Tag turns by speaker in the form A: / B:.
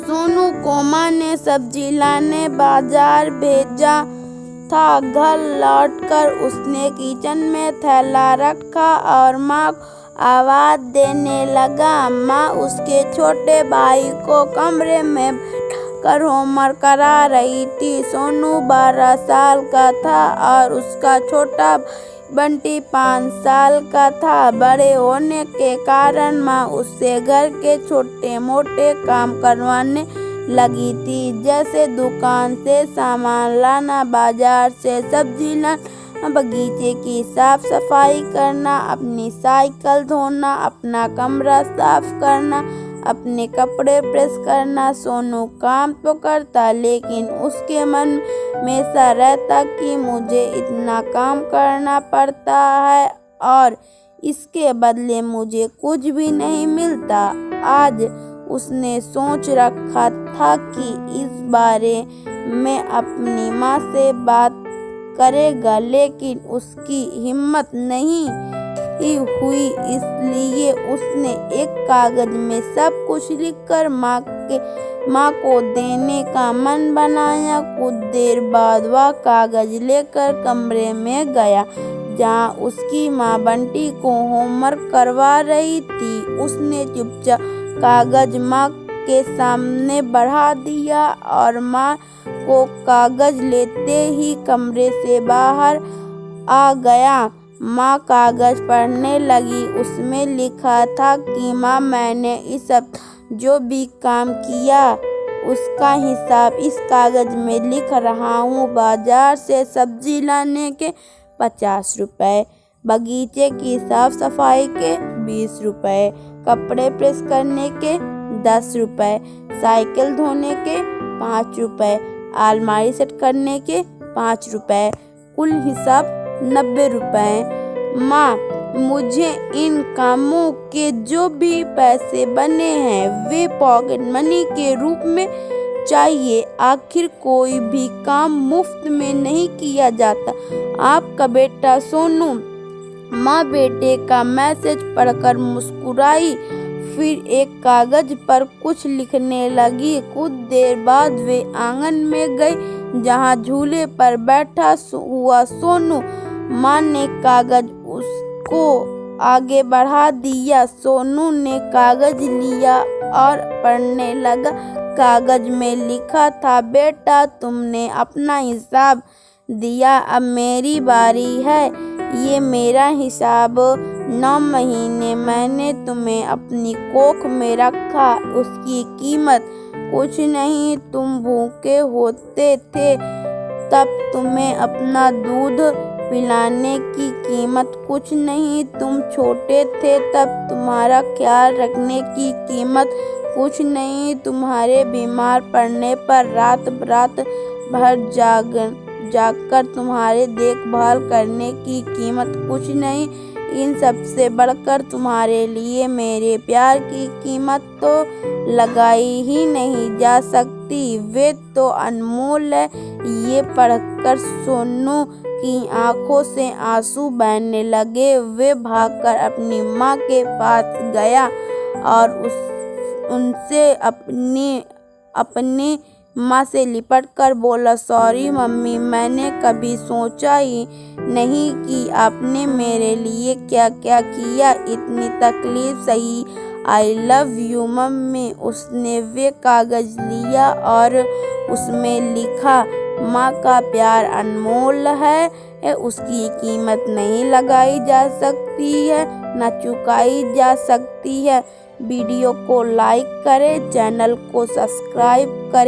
A: सोनू को माँ ने सब्जी लाने बाजार भेजा था। घर लौटकर उसने किचन में थैला रखा और माँ को आवाज देने लगा। माँ उसके छोटे भाई को कमरे में बैठाकर होमवर्क करा रही थी। सोनू 12 साल का था और उसका छोटा बंटी 5 साल का था। बड़े होने के कारण माँ उससे घर के छोटे मोटे काम करवाने लगी थी, जैसे दुकान से सामान लाना, बाजार से सब्जी लाना, बगीचे की साफ सफाई करना, अपनी साइकिल धोना, अपना कमरा साफ करना, अपने कपड़े प्रेस करना। सोनू काम तो करता, लेकिन उसके मन में ऐसा रहता कि मुझे इतना काम करना पड़ता है और इसके बदले मुझे कुछ भी नहीं मिलता। आज उसने सोच रखा था कि इस बारे में अपनी माँ से बात करेगा, लेकिन उसकी हिम्मत नहीं हुई। इसलिए उसने एक कागज में सब कुछ लिखकर माँ को देने का मन बनाया। कुछ देर बाद वह कागज लेकर कमरे में गया जहाँ उसकी माँ बंटी को होमवर्क करवा रही थी। उसने चुपचाप कागज माँ के सामने बढ़ा दिया और माँ को कागज लेते ही कमरे से बाहर आ गया। माँ कागज पढ़ने लगी। उसमें लिखा था कि माँ, मैंने इस सप्ताह जो भी काम किया उसका हिसाब इस कागज में लिख रहा हूँ। बाजार से सब्जी लाने के 50 रुपए, बगीचे की साफ सफाई के 20 रुपए, कपड़े प्रेस करने के 10 रुपए, साइकिल धोने के 5 रुपए, अलमारी सेट करने के 5 रुपए, कुल हिसाब 90 रुपए। माँ, मुझे इन कामों के जो भी पैसे बने हैं वे पॉकेट मनी के रूप में चाहिए। आखिर कोई भी काम मुफ्त में नहीं किया जाता। आपका बेटा सोनू। माँ बेटे का मैसेज पढ़कर मुस्कुराई, फिर एक कागज पर कुछ लिखने लगी। कुछ देर बाद वे आंगन में गई जहाँ झूले पर बैठा हुआ सोनू। माँ ने कागज उसको आगे बढ़ा दिया। सोनू ने कागज लिया और पढ़ने लगा। कागज में लिखा था, बेटा तुमने अपना हिसाब दिया, अब मेरी बारी है। ये मेरा हिसाब। 9 महीने मैंने तुम्हें अपनी कोख में रखा, उसकी कीमत कुछ नहीं। तुम भूखे होते थे तब तुम्हें अपना दूध पिलाने की कीमत कुछ नहीं। तुम छोटे थे तब तुम्हारा ख्याल रखने की कीमत कुछ नहीं। तुम्हारे बीमार पड़ने पर रात भर जागकर तुम्हारे देखभाल करने की कीमत कुछ नहीं। इन सब से बढ़कर तुम्हारे लिए मेरे प्यार की कीमत तो लगाई ही नहीं जा सकती। वे तो अनमोल है। ये पढ़कर सोनू की आंखों से आंसू बहने लगे। वे भागकर अपनी माँ के पास गया और उनसे अपनी माँ से लिपट कर बोला, सॉरी मम्मी, मैंने कभी सोचा ही नहीं कि आपने मेरे लिए क्या क्या किया। इतनी तकलीफ सही। I love you mummy. उसने वे कागज लिया और उसमें लिखा, माँ का प्यार अनमोल है, उसकी कीमत नहीं लगाई जा सकती है, न चुकाई जा सकती है। वीडियो को लाइक करें, चैनल को सब्सक्राइब करें।